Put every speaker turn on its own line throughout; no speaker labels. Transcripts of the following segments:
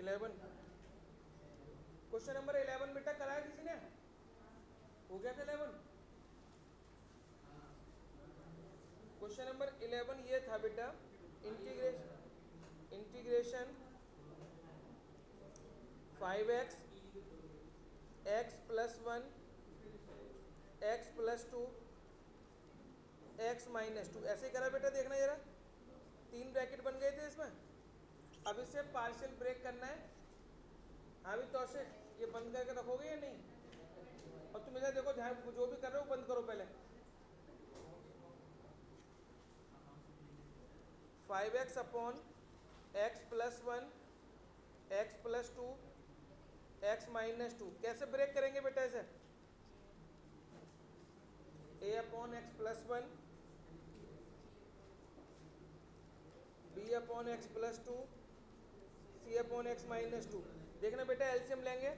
11। Question number 11 बेटा कराया किसी ने? हो गया था 11? क्वेश्चन नंबर 11 ये था बेटा, integration 5x x plus 1 x plus 2 x minus 2, ऐसे ही करा बेटा, देखना जरा, 3 ब्रैकेट बन गए थे इसमें। अब इसे पार्शियल ब्रेक करना है। हाँ भी तौशिक, ये बंद करके रखोगे या नहीं? और तुम इधर देखो, ध्यान, जो भी कर रहे हो बंद करो पहले। 5x upon x plus 1 x plus 2 x minus 2, कैसे ब्रेक करेंगे बेटा इसे? a upon x plus 1 b upon x plus 2 c upon x minus 2। देखना बेटा, एलसीएम लेंगे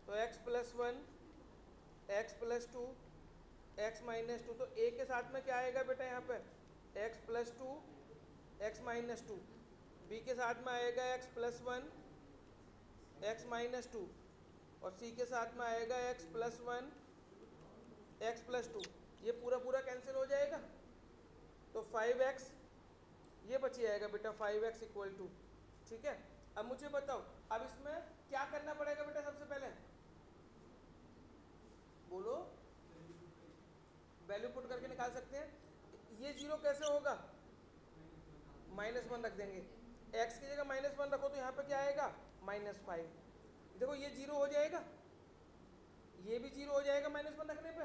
तो x plus 1 x plus 2 x minus 2, तो a के साथ में क्या आएगा बेटा यहाँ पे? x plus 2 x minus 2। b के साथ में आएगा x प्लस 1 x माइनस 2, और c के साथ में आएगा x प्लस 1 x प्लस 2। ये पूरा पूरा कैंसिल हो जाएगा, तो 5x ये बच जाएगा बेटा, 5x इक्वल टू, ठीक है। अब मुझे बताओ, अब इसमें क्या करना पड़ेगा बेटा? सबसे पहले बोलो, वैल्यू पुट करके निकाल सकते हैं। ये जीरो कैसे होगा? -1 रख देंगे, x की जगह -1 रखो तो यहाँ पे क्या आएगा? -5। देखो ये जीरो हो जाएगा, ये भी जीरो हो जाएगा -1 रखने पे,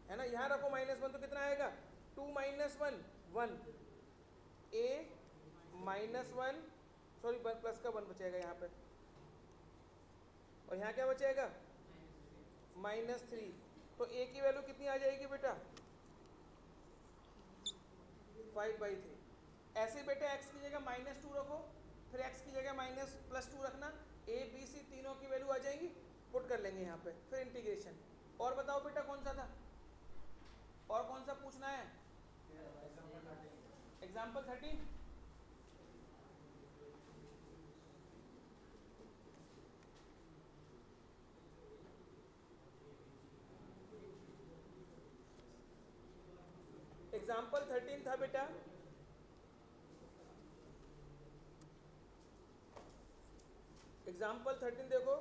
है ना। यहाँ रखो -1 तो कितना आएगा? 2 - 1 1, a -1, सॉरी प्लस का 1 बचेगा यहाँ पे, और यहाँ क्या बचेगा? -3। तो a की वैल्यू कितनी आ जाएगी बेटा? 5/3। ऐसे बेटा x की जगह -2 रखो, फिर x की जगह +2 रखना, a b c तीनों की वैल्यू आ जाएगी, पुट कर लेंगे यहाँ पे, फिर इंटीग्रेशन। और बताओ बेटा कौन सा था, और कौन सा पूछना है? एग्जाम्पल 13। एग्जाम्पल 13 था बेटा, एग्जाम्पल 13 देखो,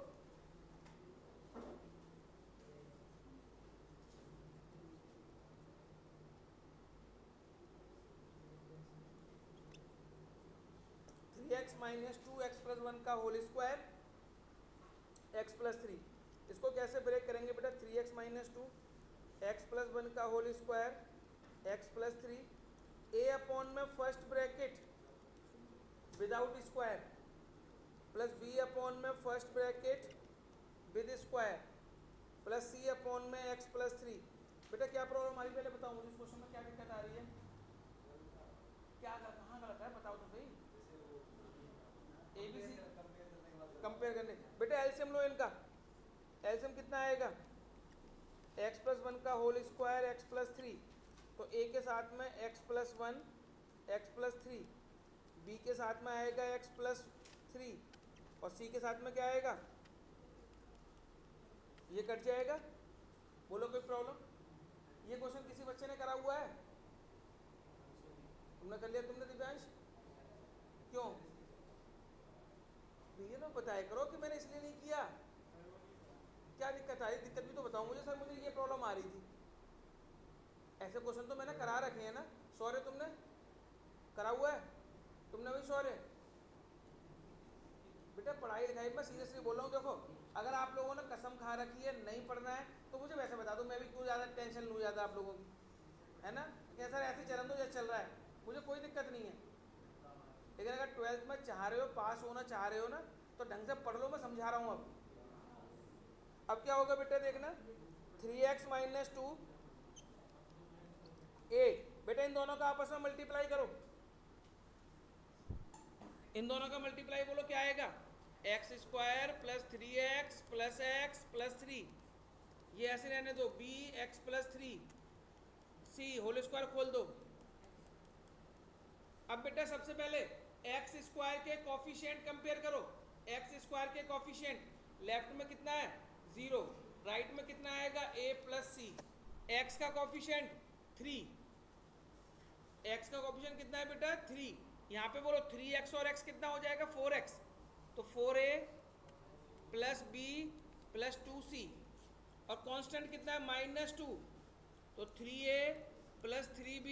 x माइनस 2x प्लस 1 का होल स्क्वायर x प्लस 3। इसको कैसे ब्रेक करेंगे बेटा? 3x माइनस 2 x प्लस 1 का whole square x plus 3, a upon में first bracket without square plus b upon में first bracket with square plus c upon में x plus 3। बेटा क्या प्रॉब्लम आ रही है पहले बताओ मुझे, इस क्वेश्चन में क्या दिक्कत आ रही है? क्या कहाँ गलत है बताओ तो सही। ए बी सी कंपेयर करने, बेटा एलसीएम लो इनका। एलसीएम कितना आएगा? x प्लस 1 का होल स्क्वायर x प्लस 3, तो a के साथ में x plus 1 x plus 3, b के साथ में आएगा x प्लस 3, और c के साथ में क्या आएगा? ये कट जाएगा। बोलो कोई प्रॉब्लम? ये क्वेश्चन किसी बच्चे ने करा हुआ है? तुमने कर लिया? तुमने दिव्यांश? क्यों भैया तो बताया करो कि मैंने इसलिए नहीं किया। क्या दिक्कत आ रही? दिक्कत भी तो बताओ मुझे, सर मुझे ये प्रॉब्लम आ रही थी। ऐसे क्वेश्चन तो मैंने करा रखे हैं ना। सॉरी, तुमने करा हुआ है? तुमने भी सॉरी? बेटा पढ़ाई लिखाई में सीरियसली बोल रहा हूँ, देखो अगर आप लोगों ने कसम खा रखी है नहीं पढ़ना है तो मुझे वैसे बता दो, मैं भी क्यों ज़्यादा टेंशन लूँ ज़्यादा आप लोगों की, है ना। क्या सर ऐसे चलन दो जैसे चल रहा है, मुझे कोई दिक्कत नहीं है। लेकिन अगर 12th में चाह रहे हो, पास होना चाह रहे हो ना, तो ढंग से पढ़ लो, मैं समझा रहा हूँ। अब क्या होगा बेटा देखना, 3x माइनस 2 a, बेटा इन दोनों का आपस में मल्टीप्लाई करो, इन दोनों का मल्टीप्लाई बोलो क्या आएगा? X square plus 3x plus x plus 3, ये ऐसे रहने दो, b x plus 3 c whole square खोल दो। अब बेटा सबसे पहले एक्स स्क्वायर के कॉफिशिएंट कंपेयर करो, एक्स स्क्वायर के कॉफिशिएंट लेफ्ट में कितना है 0, राइट में कितना आएगा a प्लस सी, एक्स का कॉफिशिएंट 3, एक्स का कॉफिशिएंट कितना है बेटा 3, यहाँ पे बोलो 3x और x कितना हो जाएगा 4x, तो 4a plus B plus 2c, और कांस्टेंट कितना है -2, तो 3a plus 3b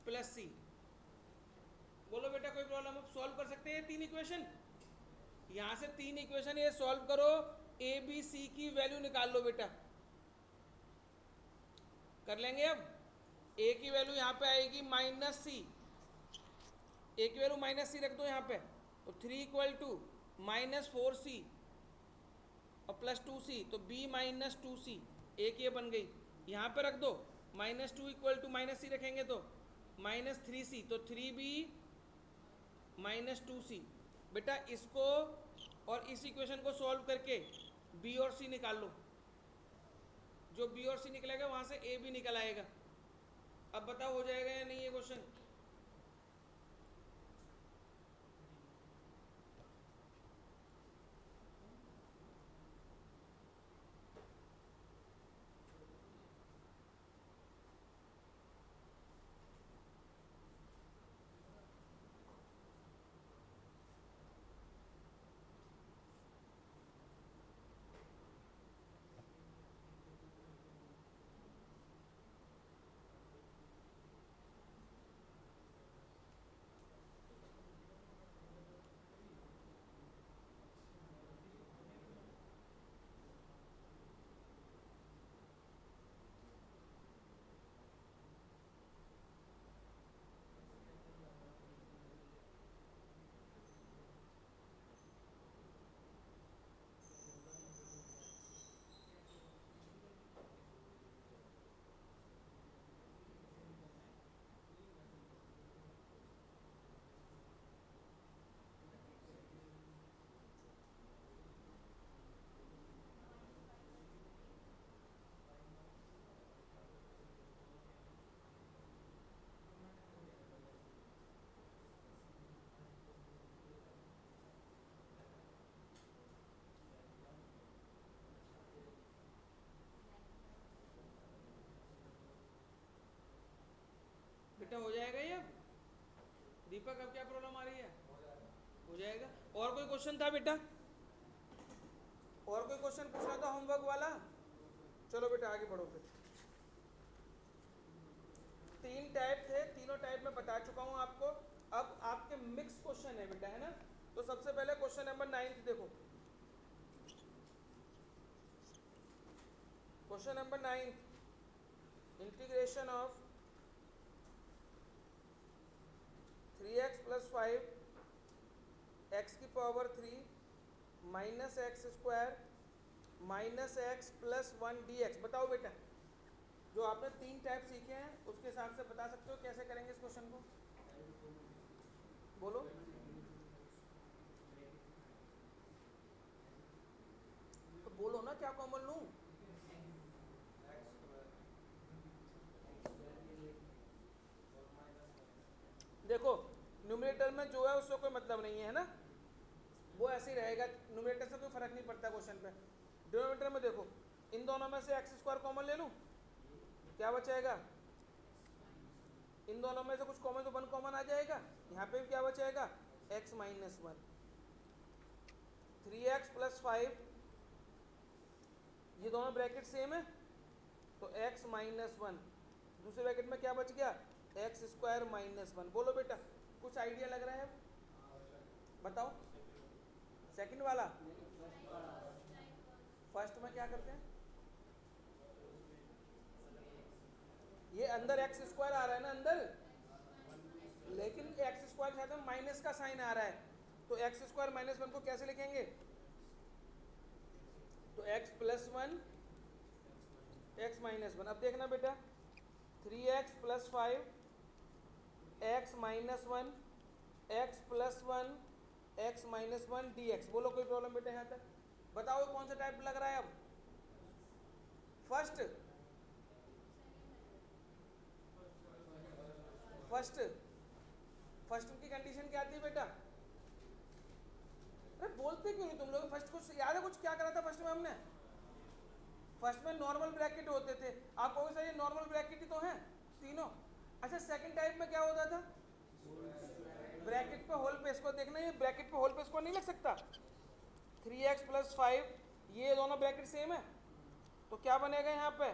plus c। बोलो बेटा कोई प्रॉब्लम, आप सॉल्व कर सकते हैं 3 इक्वेशन, यहां से 3 इक्वेशन ये सॉल्व करो, a b c की वैल्यू निकाल लो बेटा, कर लेंगे। अब a की वैल्यू यहाँ पे आएगी -c, a की वैल्यू -c रख दो यहाँ पे, तो 3 इक्वल टू -4c और प्लस 2c, तो b -2c, एक ये बन गई, यहाँ पे रख दो -2 इक्वल टू -c रखेंगे तो -3c, तो 3b -2c। बेटा इसको और इस इक्वेशन को सॉल्व करके b और c निकाल लो, जो b और c निकलेगा वहां से a भी निकल आएगा। अब बताओ हो जाएगा या नहीं ये क्वेश्चन? बेटा हो जाएगा ये? दीपक अब क्या प्रॉब्लम आ रही है? हो जाएगा। और कोई क्वेश्चन था बेटा? और कोई क्वेश्चन पूछना था होमवर्क वाला? चलो बेटा आगे बढ़ो फिर। 3 टाइप थे, तीनों टाइप में बता चुका हूं आपको। अब आपके मिक्स क्वेश्चन है बेटा, है ना? तो सबसे पहले क्वेश्चन नंबर 9 देखो, question number 9, integration of 3x plus 5 x की power 3 minus X square minus x plus 1 dx। बताओ बेटा, जो आपने 3 टाइप सीखे हैं उसके हिसाब से बता सकते हो कैसे करेंगे इस क्वेश्चन को? बोलो। तो बोलो ना क्या कॉमन लूं? देखो न्यूमरेटर में जो है उससे कोई मतलब नहीं है ना, वो ऐसे ही रहेगा, न्यूमरेटर से कोई फर्क नहीं पड़ता क्वेश्चन पे। डिनोमिनेटर में देखो, इन दोनों में से एक्स स्क्वायर कॉमन ले लूं, क्या बचेगा? इन दोनों में से कुछ कॉमन तो 1 कॉमन आ जाएगा, यहाँ पे भी क्या बचेगा x माइनस 1। 3x प्लस 5, ये दोनों ब्रैकेट सेम है तो x माइनस 1, दूसरे ब्रैकेट में क्या बच गया एक्स स्क्वायर माइनस 1। बोलो बेटा कुछ आइडिया लग रहा है? बताओ। सेकंड वाला, फर्स्ट में क्या करते हैं? ये अंदर एक्स स्क्वायर आ रहा है ना अंदर, लेकिन एक्स स्क्वायर के साथ में माइनस का साइन आ रहा है, तो एक्स स्क्वायर माइनस 1 को कैसे लिखेंगे? तो x प्लस 1 एक्स माइनस 1। अब देखना बेटा, 3x plus 5 x minus 1 x plus 1 x minus 1 dx। बोलो कोई प्रॉब्लम बेटा यहाँ तक? बताओ कौन सा टाइप लग रहा है अब? फर्स्ट, फर्स्ट फर्स्ट की कंडीशन क्या थी बेटा? अरे बोलते क्यों नहीं तुम लोग? फर्स्ट कुछ याद है? कुछ क्या करा था फर्स्ट में हमने? फर्स्ट में नॉर्मल ब्रैकेट होते थे। आप कहोगे सर ये नॉर्मल ब्रैकेट ही तो हैं तीनों। अच्छा सेकंड टाइप में क्या होता था? ब्रैकेट पे होल पे, इसको देखना, ये ब्रैकेट पे होल पे इसको नहीं लिख सकता? 3x प्लस 5, ये दोनों ब्रैकेट सेम है, तो क्या बनेगा यहाँ पे?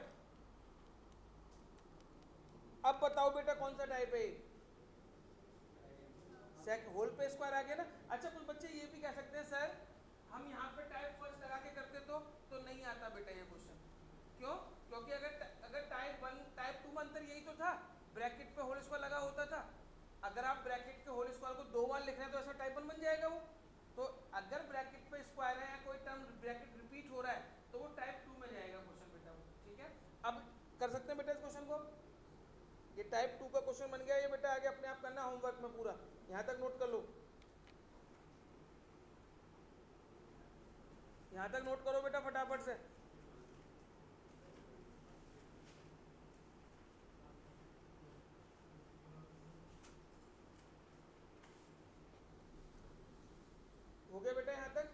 अब बताओ बेटा कौन सा टाइप है? सेक होल पे स्क्वायर आ गया ना। अच्छा कुछ बच्चे ये भी कह सकते हैं सर हम यहाँ पे टाइप फर्स्ट लगा के करते तो नहीं आता बेटा ये क्वेश्चन। क्यों? क्योंकि अगर टाइप 1 टाइप 2 में अंतर यही तो था, ब्रैकेट पे होल स्क्वायर लगा होता था। अगर आप ब्रैकेट के होल स्क्वायर को 2 बार लिख रहे हैं तो ऐसा टाइप 1 बन जाएगा वो। तो अगर ब्रैकेट पे स्क्वायर है या कोई टर्म ब्रैकेट रिपीट हो रहा है तो वो टाइप 2 में जाएगा क्वेश्चन बेटा वो। ठीक है, अब कर सकते हैं बेटा इस क्वेश्चन को। ये टाइप 2 का क्वेश्चन बन गया ये बेटा। आगे अपने आप करना होमवर्क में पूरा, यहाँ तक नोट कर लो, यहाँ तक नोट करो बेटा फटाफट से। हो गया बेटा यहाँ तक?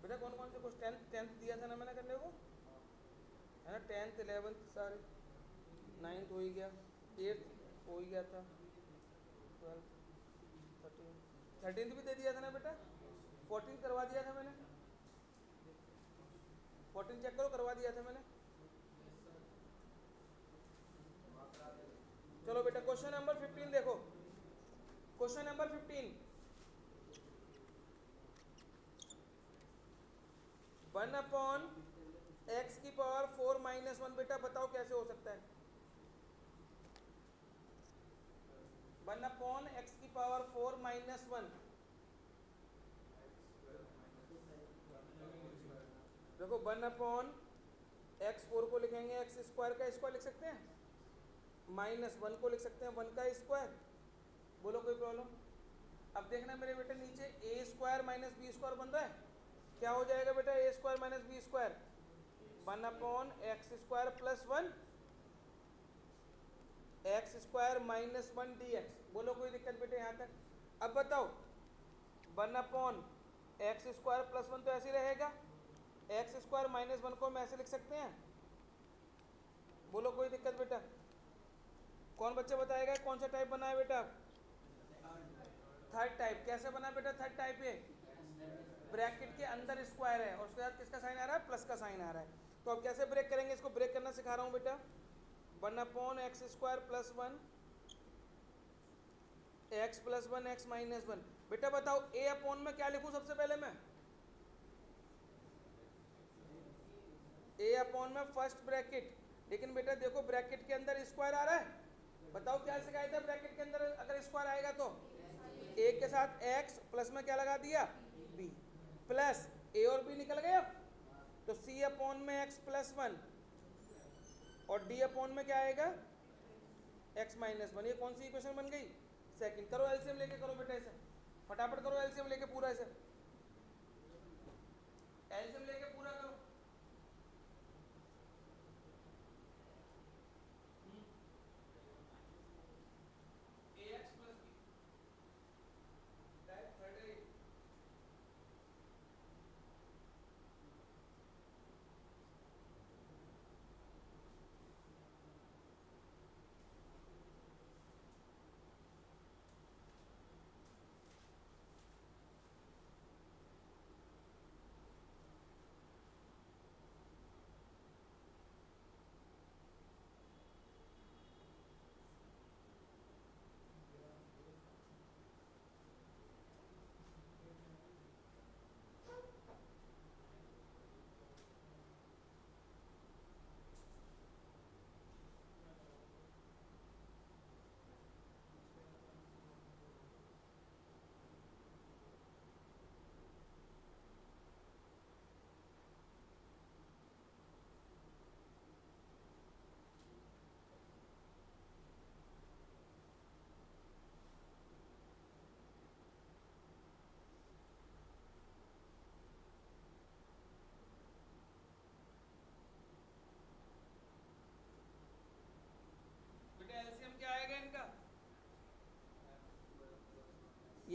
बेटा कौन कौन से क्वेश्चन? टेंथ दिया था ना मैंने करने को, है ना? 10th 11th सारे, 9th हो ही गया, 8th हो ही गया था, 12th 13th भी दे दिया था ना बेटा, 14th करवा दिया था मैंने, 14 चेक करो, करवा दिया था मैंने। चलो बेटा क्वेश्चन नंबर 15 देखो। क्वेश्चन नंबर 15, 1/x⁴ बेटा बताओ कैसे हो सकता है? 1/x⁴ देखो 1/x4 को लिखेंगे एक्स स्क्वायर का स्क्वायर लिख सकते हैं, -1 को लिख सकते हैं 1 का स्क्वायर। बोलो कोई प्रॉब्लम? अब देखना मेरे बेटे नीचे a² माइनस b² बन रहा है, क्या हो जाएगा बेटा? a² minus b², 1/x² plus 1 x² minus 1 dx। बोलो कोई दिक्कत बेटे यहाँ तक? अब बताओ 1/x² प्लस 1 तो ऐसे ही रहेगा, x² माइनस 1 को हम ऐसे लिख सकते हैं। बोलो कोई दिक्कत बेटा? कौन बच्चा बताएगा कौन सा टाइप बना है बेटा? Third type. कैसे बना बेटा थर्ड टाइप? ये ब्रैकेट के अंदर स्क्वायर है और उसके साथ किसका साइन आ रहा है? प्लस का साइन आ रहा है। तो अब कैसे ब्रेक करेंगे इसको? ब्रेक करना सिखा रहा हूँ बेटा। 1/x² plus 1 x plus 1 x minus 1। बेटा बताओ a अपॉन में क्या लिखूं सबसे पहले मैं? a अपॉन में फर्स्ट ब्रैकेट, लेकिन बेटा देखो ब्रैकेट के अंदर स्क्वायर आ रहा है। बताओ क्या सिखाया था? ब्रैकेट के अंदर अगर स्क्वायर आएगा तो a के साथ x प्लस में क्या लगा दिया? b, प्लस a और b निकल गए। अब तो c अपॉन में x प्लस 1 और d अपॉन में क्या आएगा? x minus 1। ये कौन सी इक्वेशन बन गई? सेकंड। करो एलसीएम लेके, करो बेटा इसे फटाफट करो, एलसीएम लेके पूरा इसे, एलसीएम लेके पूरा करो। ax plus b type third है।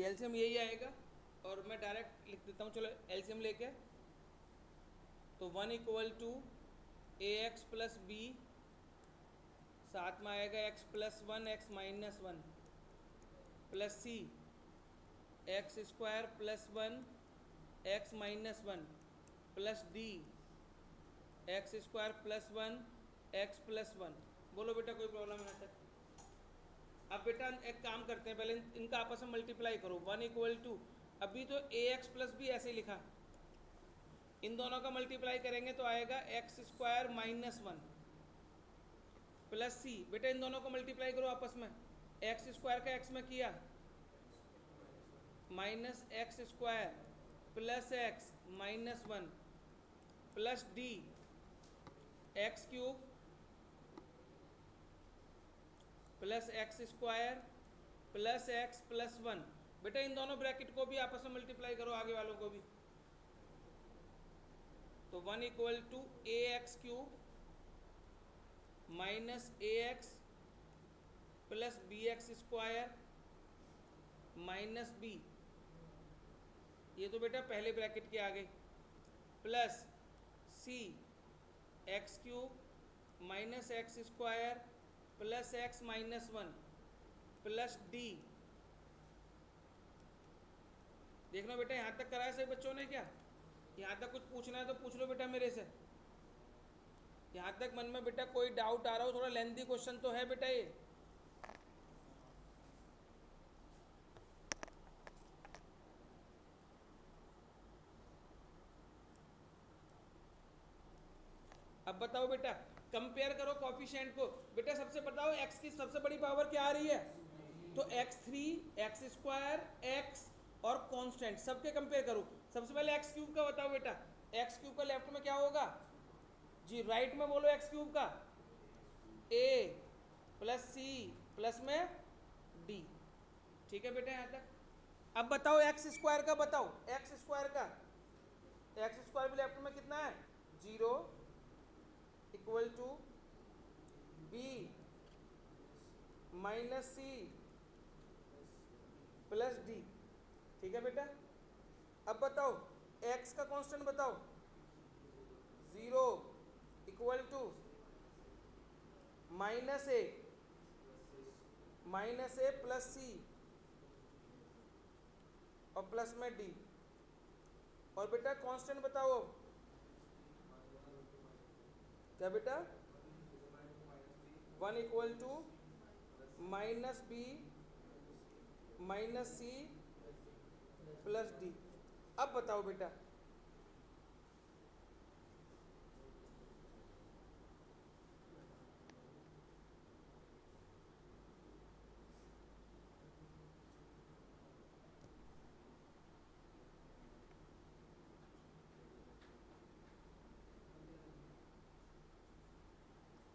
एलसीएम यही आएगा, और मैं डायरेक्ट लिख देता हूँ, चलो एलसीएम लेके। तो 1 equal to A X plus B, साथ में आएगा X plus one X minus one plus सी X square plus one X minus one plus D X square plus one X plus one. बोलो बेटा कोई प्रॉब्लम है तक? अब बेटा एक काम करते हैं, पहले इनका आपस में मल्टीप्लाई करो। 1 इक्वल टू, अभी तो ए एक्स प्लस बी ऐसे ही लिखा, इन दोनों का मल्टीप्लाई करेंगे तो आएगा x square minus one plus C. बेटा इन दोनों को मल्टीप्लाई करो आपस में, एक्स स्क्वायर का एक्स में किया minus X square plus X minus one plus D x cube plus x square plus x plus one. बेटा इन दोनों ब्रैकेट को भी आपस में मल्टीप्लाई करो, आगे वालों को भी। तो 1 equal to A X cube minus A X plus B X square minus B, ये तो बेटा पहले ब्रैकेट के आगे, प्लस सी X cube minus X square plus X minus one plus D. देखना बेटा यहाँ तक कराया सभी बच्चों ने क्या? यहाँ तक कुछ पूछना है तो पूछ लो बेटा मेरे से। यहाँ तक मन में बेटा कोई डाउट आ रहा हो? थोड़ा लेंथी क्वेश्चन तो है बेटा ये। अब बताओ बेटा, कंपेयर करो कॉफिशिएंट को। बेटा सबसे बताओ एक्स की सबसे बड़ी पावर क्या आ रही है? तो x3 एक्स स्क्वायर एक्स और कांस्टेंट सबके कंपेयर करो। सबसे पहले एक्स क्यूब का बताओ बेटा, एक्स क्यूब का लेफ्ट में क्या होगा जी? राइट में बोलो एक्स क्यूब का a प्लस सी प्लस में d। ठीक है बेटा यहाँ तक? अब बताओ एक्स स्क्वायर का, बताओ एक्स स्क्वायर का। एक्स स्क्वायर भी लेफ्ट में कितना है? 0 equal to b minus c plus d. ठीक है बेटा? अब बताओ एक्स का कांस्टेंट बताओ। 0 equal to minus A plus C और प्लस में डी। और बेटा कांस्टेंट बताओ अब क्या बेटा? 1 equal to minus b minus c plus d. अब बताओ बेटा,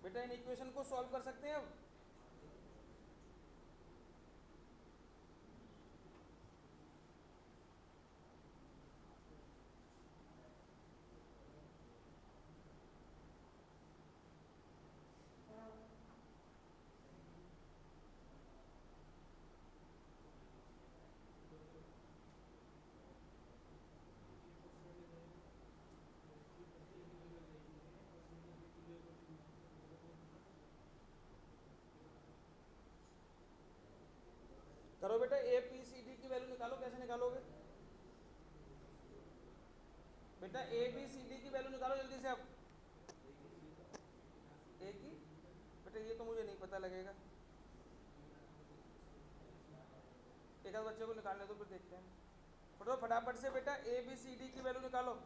बेटा इन इक्वेशन को सॉल्व कर सकते हैं अब? करो बेटा, ए पी सी डी की वैल्यू निकालो। कैसे निकालोगे बेटा? ए बी सी डी की वैल्यू निकालो जल्दी से अब। ए की बेटा ये तो मुझे नहीं पता लगेगा, एक आध बच्चे को निकालने दो फिर देखते हैं। फटाफट से बेटा ए बी सी डी की वैल्यू निकालो।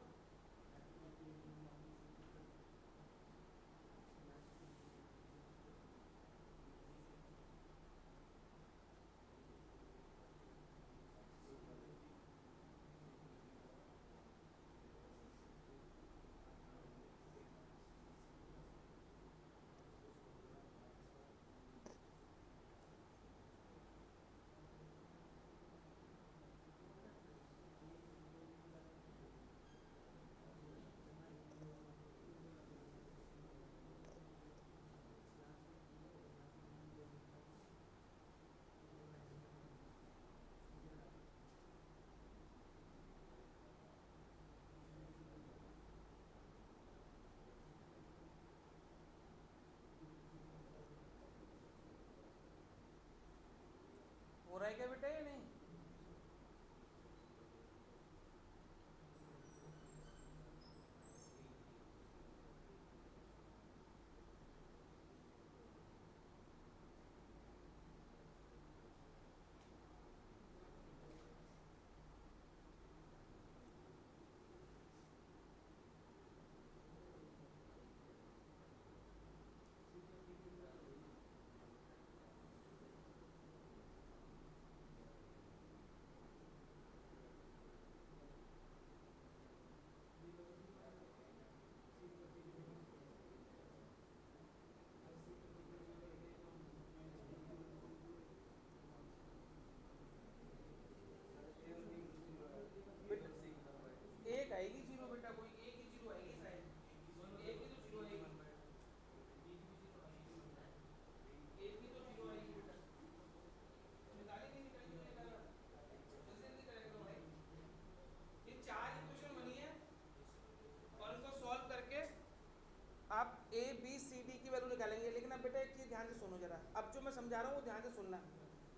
इसलिए ध्यान से सुनो जरा, अब जो मैं समझा रहा हूँ वो ध्यान से सुनना।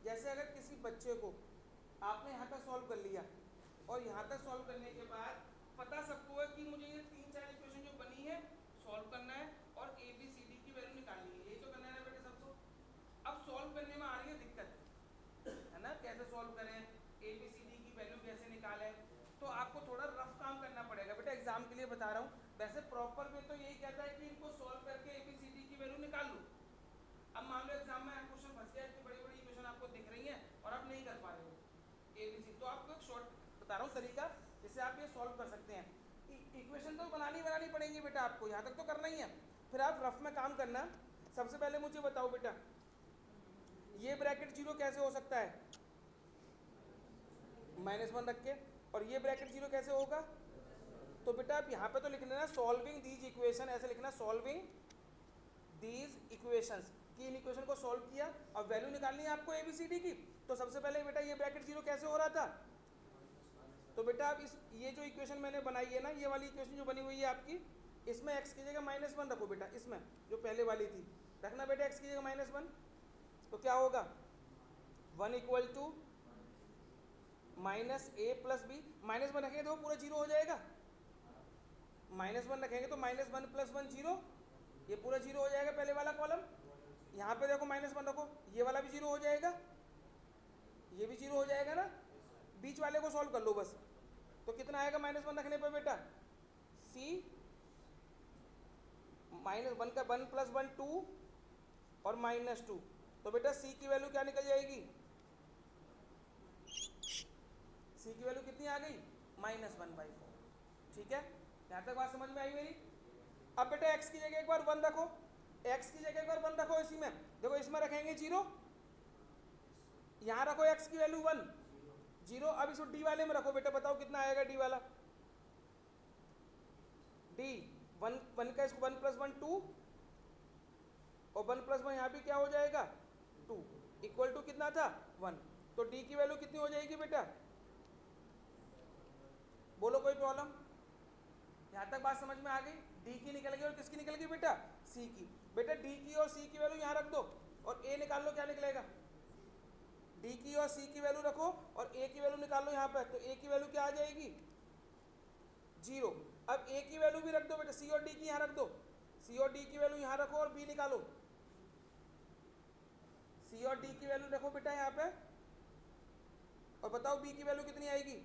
जैसे अगर किसी बच्चे को आपने यहाँ तक सॉल्व कर लिया और यहाँ तक सॉल्व करने के बाद पता सबको है कि मुझे ये 3-4 इक्वेशन जो बनी है सॉल्व करना है और ए बी सी डी की वैल्यू निकालनी है, यही तो करना है ना बेटे सबको। अब सॉल्व करने में आ रही है दिक्कत, है ना, कैसे सॉल्व करें, ए बी सी डी की वैल्यू कैसे निकालें, तो आपको थोड़ा रफ काम करना पड़ेगा बेटा, एग्जाम के लिए बता रहा हूँ। वैसे प्रॉपर में तो यही कहता है कि इनको सॉल्व करके ए बी सी डी की वैल्यू निकाल लो। अब मान लो एग्जाम में क्वेश्चन फंस गया, इतनी बड़ी बड़ी इक्वेशन आपको दिख रही हैं और आप नहीं कर पा रहे हो ए बी सी, तो आपको एक शॉर्ट बता रहा हूँ तरीका जिससे आप ये सॉल्व कर सकते हैं। इक्वेशन तो बनानी पड़ेंगी बेटा आपको, यहाँ तक तो करना ही है, फिर आप रफ में काम करना। सबसे पहले मुझे बताओ बेटा, ये ब्रैकेट जीरो कैसे हो सकता है, -1 रख के, और ये ब्रैकेट जीरो कैसे होगा, तो बेटा आप यहाँ पे तो लिखना है सॉल्विंग दीज इक्वेशन, ऐसे लिखना सॉल्विंग दीज इक्वेशंस, कि इन इक्वेशन को सॉल्व किया और वैल्यू निकालनी है आपको एबीसीडी की। तो सबसे पहले बेटा ये ब्रैकेट जीरो कैसे हो रहा था, तो बेटा आप इस ये जो इक्वेशन मैंने बनाई है ना, ये वाली इक्वेशन जो बनी हुई है आपकी, इसमें x की जगह -1 रखो बेटा, इसमें जो पहले वाली थी रखना बेटा x की जगह -1, तो क्या होगा 1 equal to -a plus b, -1 रखेंगे तो पूरा जीरो हो जाएगा, -1 रखेंगे तो -1 + 1 जीरो, ये पूरा जीरो हो जाएगा पहले वाला कॉलम। यहाँ पे देखो -1 रखो, ये वाला भी जीरो हो जाएगा, ये भी जीरो हो जाएगा ना, बीच वाले को सॉल्व कर लो बस। तो कितना आएगा -1 रखने पर बेटा, c -1 का 1 + 1 2 और -2, तो बेटा c की वैल्यू क्या निकल जाएगी, c की वैल्यू कितनी आ गई -1/4। ठीक है, यहाँ तक बात समझ में आई मेरी। अब बेटा x की जगह एक बार 1 रखो, x की जगह एक बार 1 रखो, इसी में देखो, इसमें रखेंगे जीरो, यहाँ रखो x की वैल्यू 1 जीरो। अब इसको d वाले में रखो बेटा, बताओ कितना आएगा d वाला, d 1 का इसको 1 + 1 2 और 1 + 1 यहाँ भी क्या हो जाएगा 2, इक्वल टू कितना था 1, तो d की वैल्यू कितनी हो जाएगी बेटा, बोलो कोई प्रॉब्लम, यहाँ तक बात समझ में आ गई। d की निकल गई और किसकी निकल गई बेटा, c की। बेटा d की और c की वैल्यू यहाँ रख दो और a निकाल लो, क्या निकलेगा, d की और c की वैल्यू रखो और a की वैल्यू निकाल लो यहाँ पर, तो a की वैल्यू क्या आ जाएगी 0। अब a की वैल्यू भी रख दो बेटा, c और d की यहाँ रख दो, c और d की वैल्यू यहाँ रखो और b निकालो, c और d की वैल्यू रखो बेटा यहाँ पे और बताओ b की वैल्यू कितनी आएगी,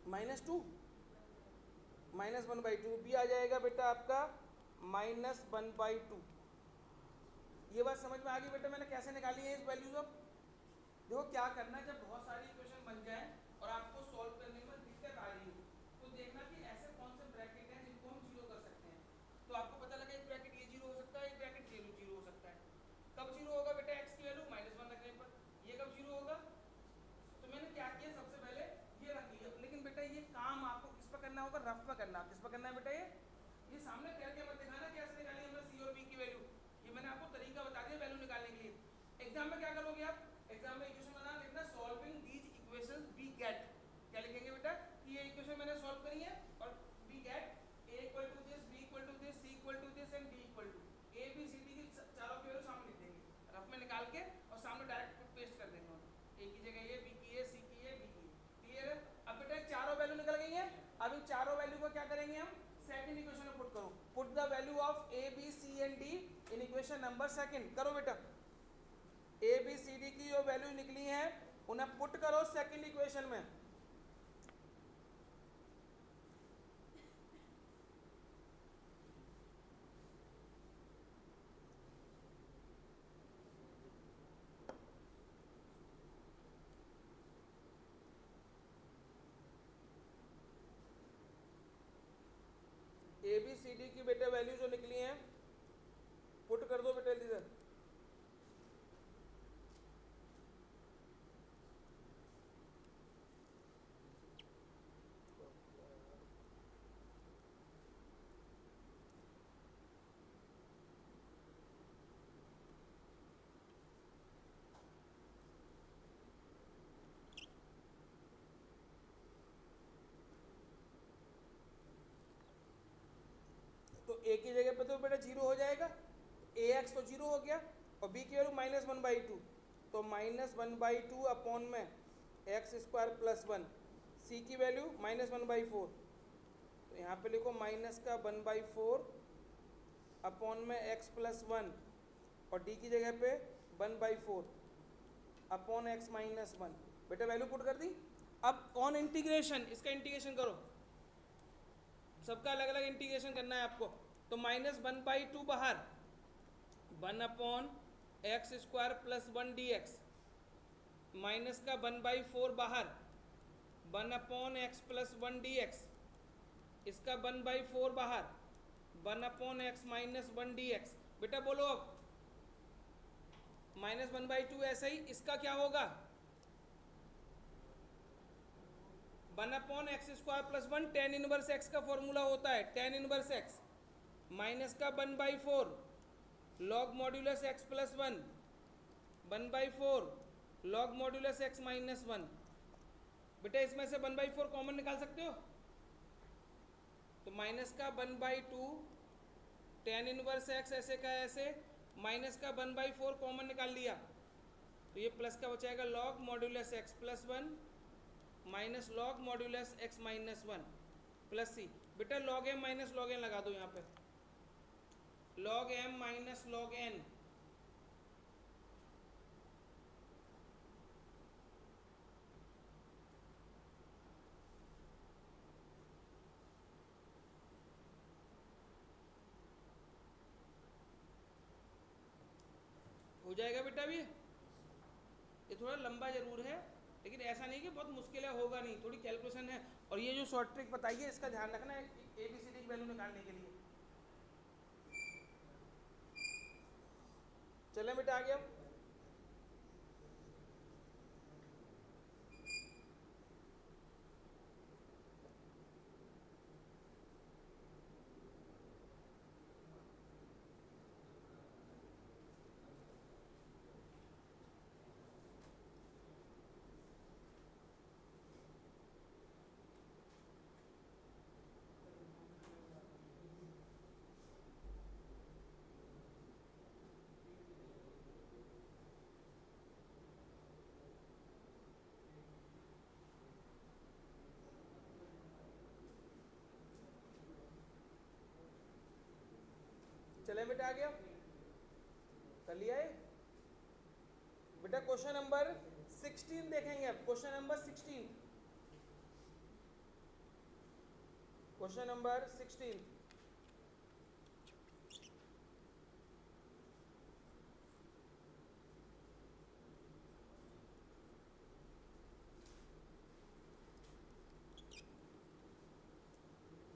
-2 -1/2, b आ जाएगा बेटा आपका -1/2। ये बात समझ में आ गई बेटा, मैंने कैसे निकाली है इस वैल्यूज। अब देखो क्या करना है, जब बहुत सारी इक्वेशन बन जाए और आपको सॉल्व करने में दिक्कत आ रही हो, तो देखना कि ऐसे कौन से ब्रैकेट हैं जिनको हम जीरो कर सकते हैं। तो आपको पता लगा एक ब्रैकेट ये जीरो हो सकता है, एक ब्रैकेट ये जीरो हो सकता है। कब जीरो होगा बेटा, x की वैल्यू -1 रखने पर। ये कब जीरो होगा, तो मैंने क्या किया, सबसे पहले ये रख लिया, लेकिन बेटा ये काम आपको किस पर करना होगा, रफ पर करना। किस पर करना है बेटा, ये सामने करके मत दिखाना कैसे निकाली हमने c और b की वैल्यू, ये मैंने आपको तरीका बता दिया वैल्यू निकालने के लिए। एग्जाम में क्या करोगे आप, एग्जाम में इक्वेशन बना लिखना solving these equations we get, क्या लिखेंगे बेटा कि ये इक्वेशन मैंने सॉल्व करी है और we get a equal to this, b equal to this, c equal to this and d equal to, a b c d की चारों की वैल्यू सामने लिख देंगे, रफ में निकाल के और सामने डायरेक्ट पेस्ट कर देंगे, a की जगह ये, b की ये, c की ये, d की। क्लियर है। अब बेटा चारों वैल्यू निकल गई हैं, अब इन चारों वैल्यू को क्या करेंगे हम, सेकंड इक्वेशन में पुट करो, put the value of a b c and d in equation number second. करो बेटा, a b c d की जो वैल्यू निकली है उन्हें पुट करो सेकंड इक्वेशन में। ए बी सी डी की बेटा वैल्यू जो निकली है पुट कर दो बेटा इधर। ए की जगह पे तो बेटा जीरो हो जाएगा, ए एक्स तो जीरो हो गया, और बी की वैल्यू -1/2, तो -1/2 अपॉन में एक्स स्क्वायर प्लस 1, सी की वैल्यू -1/4, तो यहाँ पे लिखो -1/4 अपॉन में एक्स प्लस 1, और डी की जगह पे 1/4 अपॉन एक्स माइनस 1। बेटा वैल्यू पुट कर दी। अब ऑन इंटीग्रेशन इसका इंटीग्रेशन करो, सबका अलग अलग इंटीग्रेशन करना है आपको। तो -1/2 बाहर, 1 upon x square plus 1 D x, minus का 1/4 बाहर, 1 upon x plus 1 D x, इसका 1/4 बाहर, 1 upon x minus 1 D x. बेटा बोलो अब, -1/2 ऐसा ही, इसका क्या होगा 1 upon x square plus 1, tan inverse x का फॉर्मूला होता है, tan इनवर्स एक्स, माइनस का 1/4 log modulus X plus 1, 1/4 log modulus X minus 1। बेटा इसमें से 1/4 कॉमन निकाल सकते हो, तो माइनस का 1/2 tan इनवर्स एक्स ऐसे का ऐसे, माइनस का 1/4 कॉमन निकाल लिया, तो ये प्लस का बचाएगा log modulus X plus 1 minus log modulus X minus 1 plus C. बेटा log M minus log N लगा दो यहाँ पे, log M minus log N, हो जाएगा बेटा। अभी ये थोड़ा लंबा जरूर है, लेकिन ऐसा नहीं कि बहुत मुश्किल है, होगा नहीं, थोड़ी कैलकुलेशन है। और ये जो शॉर्ट ट्रिक बताइए इसका ध्यान रखना है ABCD की वैल्यू निकालने के लिए। चलें बेटा आगे अब। चलें बेटा आगे अब, कर लिया है बेटा। क्वेश्चन नंबर 16 देखेंगे अब, question number 16, question number 16।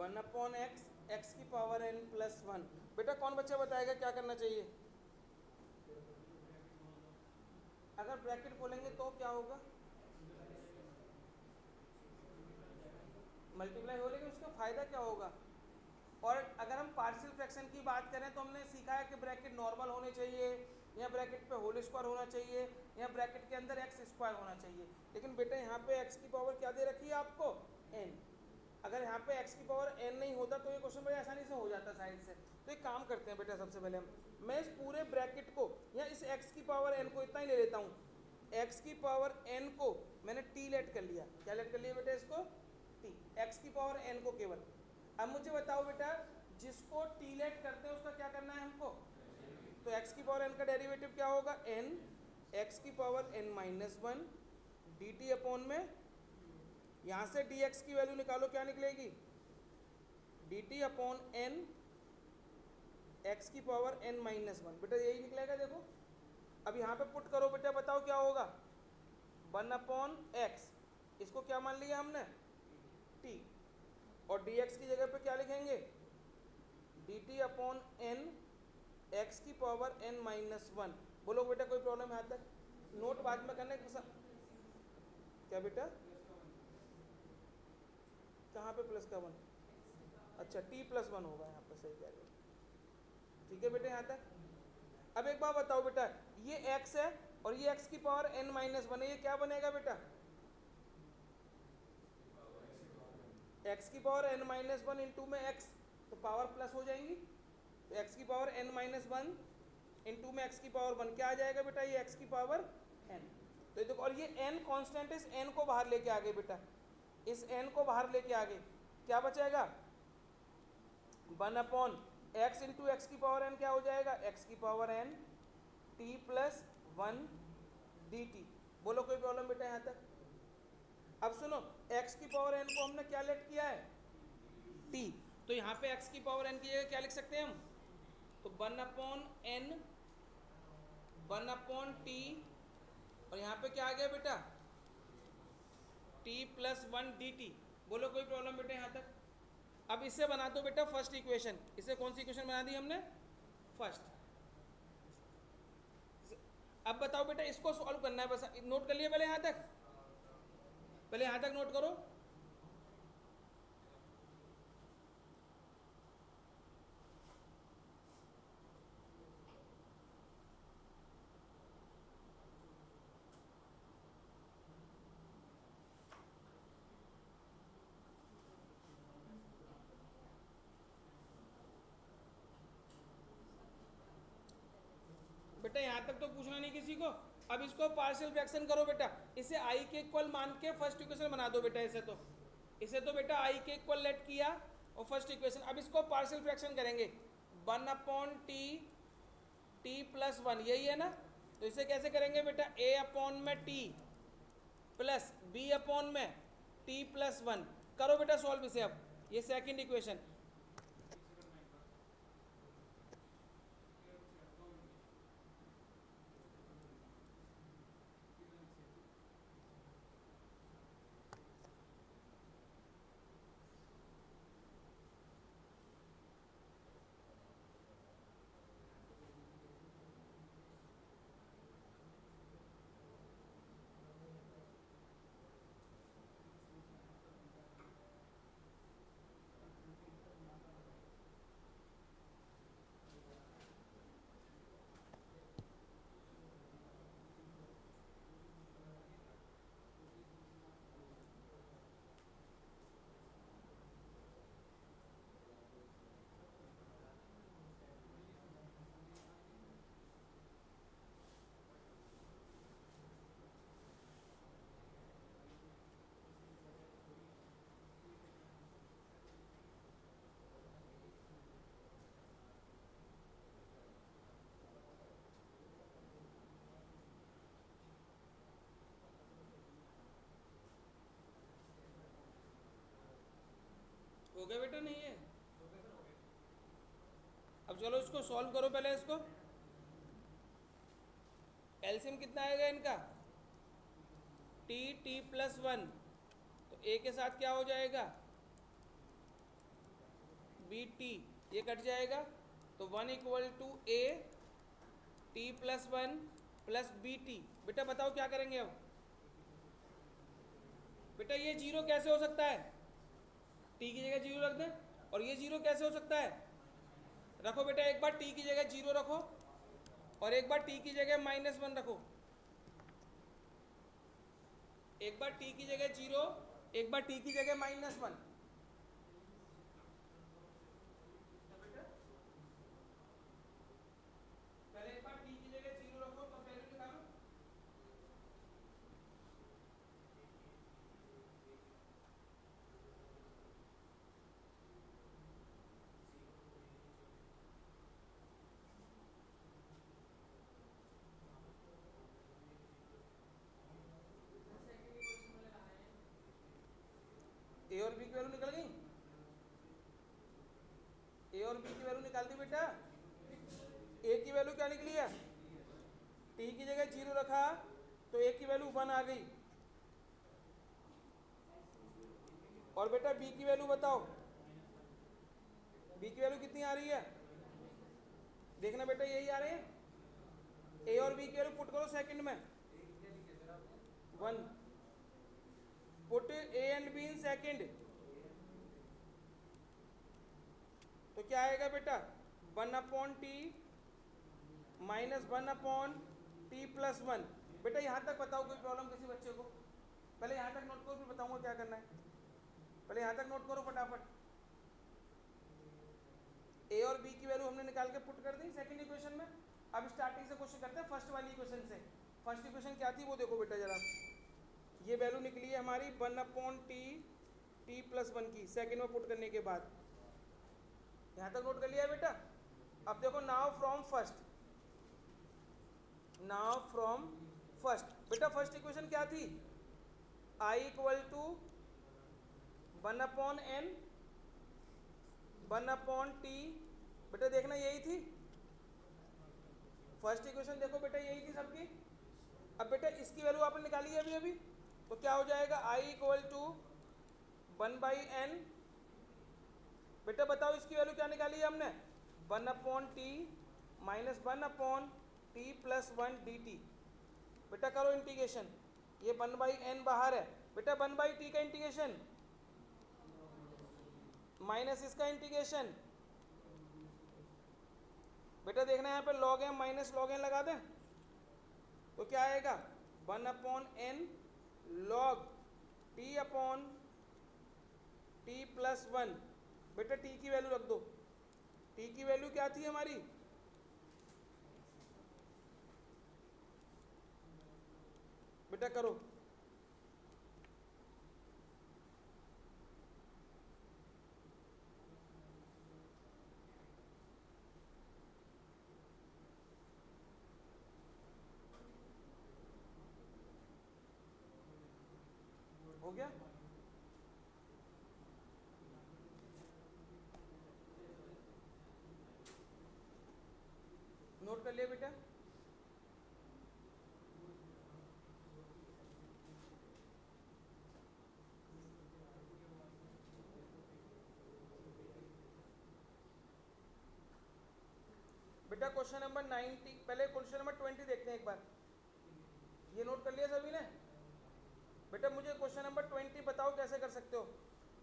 One upon x, x की पावर n प्लस 1। बेटा कौन बच्चा बताएगा क्या करना चाहिए? अगर ब्रैकेट खोलेंगे तो क्या होगा, मल्टीप्लाई हो, लेकिन उसका फायदा क्या होगा? और अगर हम पार्शियल फ्रैक्शन की बात करें तो हमने सीखा है कि ब्रैकेट नॉर्मल होने चाहिए, या ब्रैकेट पे होल स्क्वायर होना चाहिए, या ब्रैकेट के अंदर एक्स स्क्वायर होना चाहिए। लेकिन बेटा यहाँ पे एक्स की पावर क्या दे रखी है आपको, n। अगर यहाँ पे एक्स की पावर n नहीं होता तो ये क्वेश्चन बड़े आसानी से हो जाता साइड से। तो एक काम करते हैं बेटा, सबसे पहले मैं इस पूरे ब्रैकेट को या इस एक्स की पावर n को इतना ही ले लेता हूँ। एक्स की पावर n को मैंने t लेट कर लिया, क्या लेट कर लिया बेटा इसको, t, एक्स की पावर n को केवल। अब मुझे बताओ बेटा, जिसको t लेट करते हैं उसका क्या करना है हमको, तो x की पावर n का डेरिवेटिव क्या होगा, n x की power n minus 1 dt upon में, यहाँ से dx की वैल्यू निकालो, क्या निकलेगी, dt अपॉन n x की पावर n माइनस 1। बेटा यही निकलेगा, देखो। अब यहाँ पे पुट करो बेटा, बताओ क्या होगा, 1 अपॉन एक्स, इसको क्या मान लिया हमने, t, और dx की जगह पे क्या लिखेंगे, dt अपॉन n x की पावर n माइनस 1। बोलो बेटा कोई प्रॉब्लम है तक, नोट बाद में करने क्या बेटा, कहाँ पे प्लस का 1, अच्छा t प्लस 1 होगा यहाँ पे, सही कह रहे हो, ठीक है बेटा यहाँ तक। अब एक बात बताओ बेटा, ये x है और ये x की पावर n माइनस 1 है, ये क्या बनेगा बेटा, x की पावर n माइनस 1 इंटू में x, तो पावर प्लस हो जाएंगी, तो एक्स की power n minus one into में एक्स की पावर वन क्या आ जाएगा बेटा, ये एक्स की पावर n। तो देखो, और ये n कांस्टेंट, इस n को बाहर लेके आ गए बेटा, इस n को बाहर लेके आ गए, क्या बचेगा, one upon x into x की पावर n क्या हो जाएगा, एक्स की power n t plus one d T. बोलो कोई प्रॉब्लम बेटा यहाँ तक। अब सुनो, x की पावर n को हमने क्या लेट किया है, t, तो यहाँ पे x की पावर n की जगह क्या लिख सकते हैं हम, तो one upon n, one upon T, और यहाँ पे क्या आ गया बेटा, t plus one d T. बोलो कोई प्रॉब्लम बेटा यहाँ तक। अब इसे बना दो बेटा फर्स्ट इक्वेशन। इसे कौन सी इक्वेशन बना दी हमने, फर्स्ट। अब बताओ बेटा, इसको सॉल्व करना है, बस नोट कर लिया पहले यहाँ तक, पहले यहाँ तक नोट करो। बेटा यहाँ तक तो पूछना नहीं किसी को। अब इसको पार्शियल फ्रैक्शन करो बेटा, इसे आई के इक्वल मान के फर्स्ट इक्वेशन बना दो बेटा। इसे तो बेटा आई के इक्वल लेट किया और फर्स्ट इक्वेशन। अब इसको पार्शियल फ्रैक्शन करेंगे, one upon T, T plus one, यही है ना। तो इसे कैसे करेंगे बेटा, ए अपॉन में टी प्लस बी अपॉन में टी प्लस वन। करो बेटा सॉल्व इसे। अब ये सेकंड इक्वेशन, हो गया बेटा, नहीं है। अब चलो इसको सॉल्व करो पहले। इसको एलसीएम कितना आएगा इनका, टी, टी प्लस वन, तो ए के साथ क्या हो जाएगा, बी टी, ये कट जाएगा, तो one equal to a t plus one plus b t. बेटा बताओ क्या करेंगे अब। बेटा ये जीरो कैसे हो सकता है, टी की जगह जीरो रख दें, और ये जीरो कैसे हो सकता है, रखो बेटा, एक बार टी की जगह जीरो रखो और एक बार टी की जगह माइनस वन रखो। एक बार टी की जगह जीरो, एक बार टी की जगह माइनस वन। पहले एक बार टी की जगह जीरो रखो तो वैल्यू निकालो। ए और बी की वैल्यू निकल गई, ए और बी की वैल्यू निकाल दी बेटा। ए की वैल्यू क्या निकली है, टी की जगह जीरो रखा तो ए की वैल्यू वन आ गई। और बेटा बी की वैल्यू बताओ, बी की वैल्यू कितनी आ रही है, देखना बेटा यही आ रहे हैं। ए और बी की वैल्यू पुट करो सेकंड में, one, put A and be in second, तो क्या आएगा बेटा, one upon T minus one upon T plus one. बेटा यहाँ तक बताओ कोई प्रॉब्लम किसी बच्चे को, पहले यहाँ तक नोट करो फिर बताऊंगा क्या करना है। पहले यहाँ तक नोट करो फटाफट। ए और बी की वैल्यू हमने निकाल के पुट कर दी सेकंड इक्वेशन में। अब स्टार्टिंग से क्वेश्चन करते हैं फर्स्ट वाली इक्वेशन से। फर्स्ट इक्वेशन क्या थी वो देखो बेटा जरा, ये वैल्यू निकली है हमारी 1/t t+1 की सेकंड में पुट करने के बाद। यहाँ तक नोट कर लिया है बेटा। अब देखो नाउ फ्रॉम फर्स्ट बेटा फर्स्ट इक्वेशन क्या थी, I equal to 1/n 1/t। बेटा देखना यही थी फर्स्ट इक्वेशन, देखो बेटा यही थी सबकी। अब बेटा इसकी वैल्यू आपने निकाली है अभी तो क्या हो जाएगा I इक्वल टू 1/n। बेटा बताओ इसकी वैल्यू क्या निकाली है हमने, 1/t माइनस 1/t+1 dt। बेटा करो इंटीग्रेशन, ये 1/n बाहर है बेटा, 1/t का इंटीग्रेशन माइनस इसका इंटीग्रेशन। बेटा देखना यहाँ पे log m minus log n लगा दें तो क्या आएगा 1/n log t/t+1। बेटा t की वैल्यू रख दो, t की वैल्यू क्या थी हमारी, बेटा करो हो गया। नोट कर लिया बेटा। बेटा क्वेश्चन नंबर 90, पहले क्वेश्चन नंबर 20 देखते हैं एक बार। ये नोट कर लिया सभी ने। बेटा मुझे क्वेश्चन नंबर 20 बताओ कैसे कर सकते हो,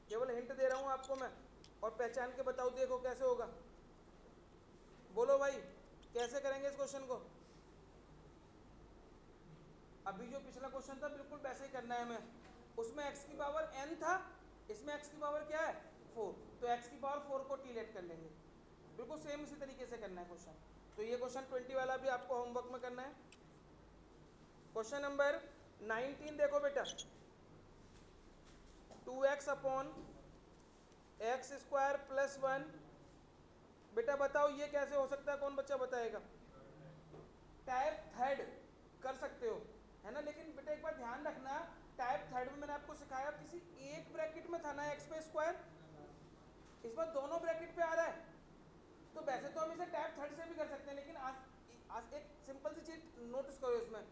केवल हिंट दे रहा हूँ आपको मैं, और पहचान के बताओ, देखो कैसे होगा। बोलो भाई कैसे करेंगे इस क्वेश्चन को। अभी जो पिछला क्वेश्चन था बिल्कुल वैसे ही करना है हमें, उसमें x की पावर n था, इसमें x की पावर क्या है 4, तो x की पावर 4 को t लेट कर लेंगे। बिल्कुल सेम इसी तरीके से करना है क्वेश्चन। तो ये क्वेश्चन 20 वाला भी आपको होमवर्क में करना है। क्वेश्चन नंबर 19 देखो बेटा, 2x/x² + 1। बेटा बताओ ये कैसे हो सकता है, कौन बच्चा बताएगा। टाइप थर्ड कर सकते हो है ना, लेकिन बेटा एक बार ध्यान रखना, टाइप थर्ड में मैंने आपको सिखाया किसी एक ब्रैकेट में था ना x पे स्क्वायर, इस बार दोनों ब्रैकेट पे आ रहा है। तो वैसे तो हम इसे टाइप थर्ड से भी कर सकते हैं, लेकिन आज एक सिंपल सी चीज नोटिस करो, इसमें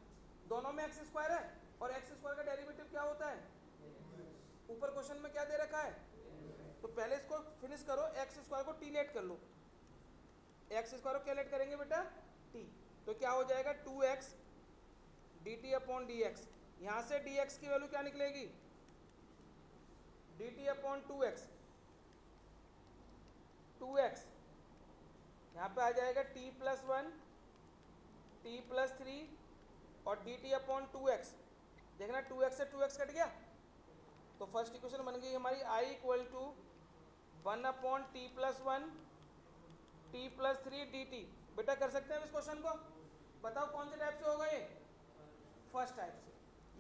दोनों में x स्क्वायर है और x स्क्वायर का डेरिवेटिव क्या होता है, ऊपर क्वेश्चन में क्या दे रखा है। तो पहले इसको फिनिश करो, x स्क्वायर को t लेट कर लो। x स्क्वायर को क्या लेट करेंगे बेटा t, तो क्या हो जाएगा 2x dt/dx। यहाँ से dx की वैल्यू क्या निकलेगी, dt/2x। 2x यहाँ पे आ जाएगा t+1 t+3 और dt/2x। देखना 2x से 2x कट गया, तो फर्स्ट इक्वेशन बन गई हमारी I equal to 1/t+1 t+3 dt। बेटा कर सकते हैं इस क्वेश्चन को, बताओ कौन से टाइप से होगा ये, फर्स्ट टाइप से।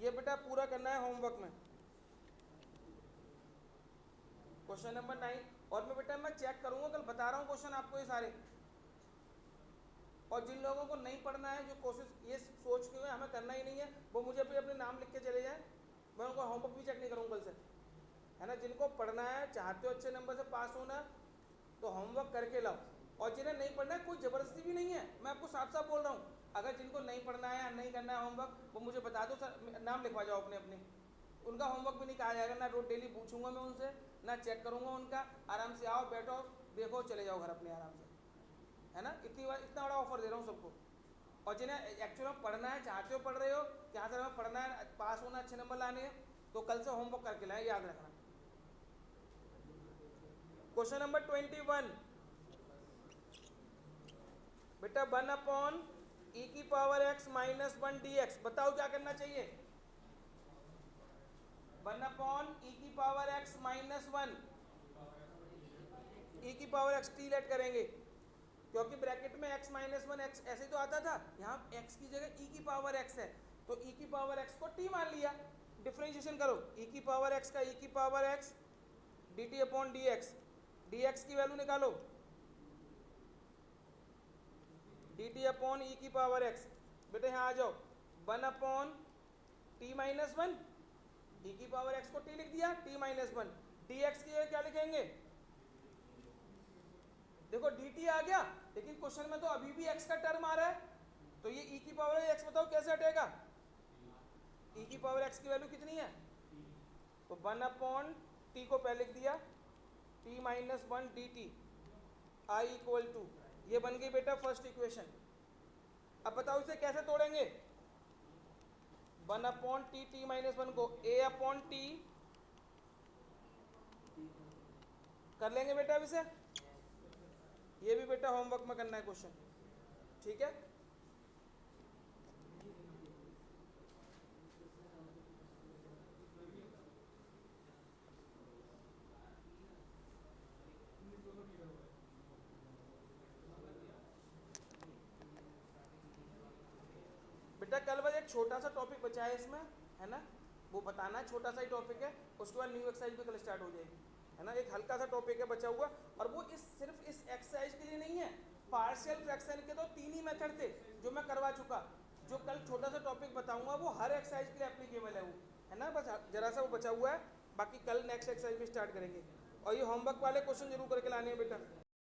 ये बेटा पूरा करना है होमवर्क में क्वेश्चन नंबर 9। और मैं बेटा मैं चेक करूंगा, कल बता रहा हूँ क्वेश्चन आपको ये सारे। और जिन लोगों को नहीं पढ़ना है, जो कोशिश ये सोच के हुए हमें करना ही नहीं है, वो मुझे भी अपने नाम लिख के चले जाए, मैं उनको होमवर्क भी चेक नहीं करूँगा कल से, है ना। जिनको पढ़ना है, चाहते हो अच्छे नंबर से पास होना, तो होमवर्क करके लाओ। और जिन्हें नहीं पढ़ना है, कोई ज़बरदस्ती भी नहीं है, मैं आपको साफ साफ बोल रहा हूँ। अगर जिनको नहीं पढ़ना है या नहीं करना है होमवर्क, वो मुझे बता दो, सर नाम लिखवा जाओ अपने अपने। उनका होमवर्क भी नहीं कहा जाएगा, ना रोज डेली पूछूंगा मैं उनसे, ना चेक करूँगा उनका। आराम से आओ, बैठो, देखो, चले जाओ घर अपने आराम से, है ना। इतना बड़ा ऑफर दे रहा हूँ सबको। और जिन्हें एक्चुअल में पढ़ना है, चाहते हो, पढ़ रहे हो कि हाँ सर हमें पढ़ना है, पास होना, अच्छे नंबर लाने हैं, तो कल से होमवर्क करके लाएं, याद रखना। क्वेश्चन नंबर 21 बेटा 1/e⁻x - 1 dx। बताओ क्या करना चाहिए, 1/e⁻x - 1 ई की पावर एक्स टी लेट करेंगे, क्योंकि ब्रैकेट में x माइनस वन एक्स ऐसे तो आता था, यहाँ x की जगह e की पावर x है, तो e की पावर x को t मान लिया। डिफरेंशिएशन करो, e की पावर x का e की power x dt upon dx, dx की वैल्यू निकालो, dt अपॉन e की पावर x। बेटे यहाँ आ जाओ, 1 upon t minus one, e की पावर x को t लिख दिया, t माइनस वन, dx की जगह क्या लिखेंगे, देखो dt आ गया, लेकिन क्वेश्चन में तो अभी भी x का टर्म आ रहा है, तो ये e की पावर x बताओ कैसे हटेगा, e की पावर x की वैल्यू कितनी है, तो 1 अपॉन t को पहले लिख दिया, t minus one d t, I equal to, ये बन गई बेटा फर्स्ट इक्वेशन। अब बताओ इसे कैसे तोड़ेंगे, 1 upon T, T minus one को a अपॉन टी कर लेंगे बेटा अब इसे, ये भी बेटा होमवर्क में करना है क्वेश्चन, ठीक है। बेटा कल बस एक छोटा सा टॉपिक बचा है इसमें, है ना, वो बताना है, छोटा सा ही टॉपिक है, उसके बाद न्यू एक्सरसाइज भी कल स्टार्ट हो जाएगी, है ना। एक हल्का सा टॉपिक है बचा हुआ, और वो इस सिर्फ इस एक्सरसाइज के लिए नहीं है, पार्शियल फ्रैक्शन के तो 3 ही मेथड थे जो मैं करवा चुका, जो कल छोटा सा टॉपिक बताऊंगा वो हर एक्सरसाइज के लिए एप्लीकेबल है वो, है ना, बस जरा सा वो बचा हुआ है, बाकी कल नेक्स्ट एक्सरसाइज भी स्टार्ट करेंगे। और ये होमवर्क वाले क्वेश्चन जरूर करके लाने हैं बेटा।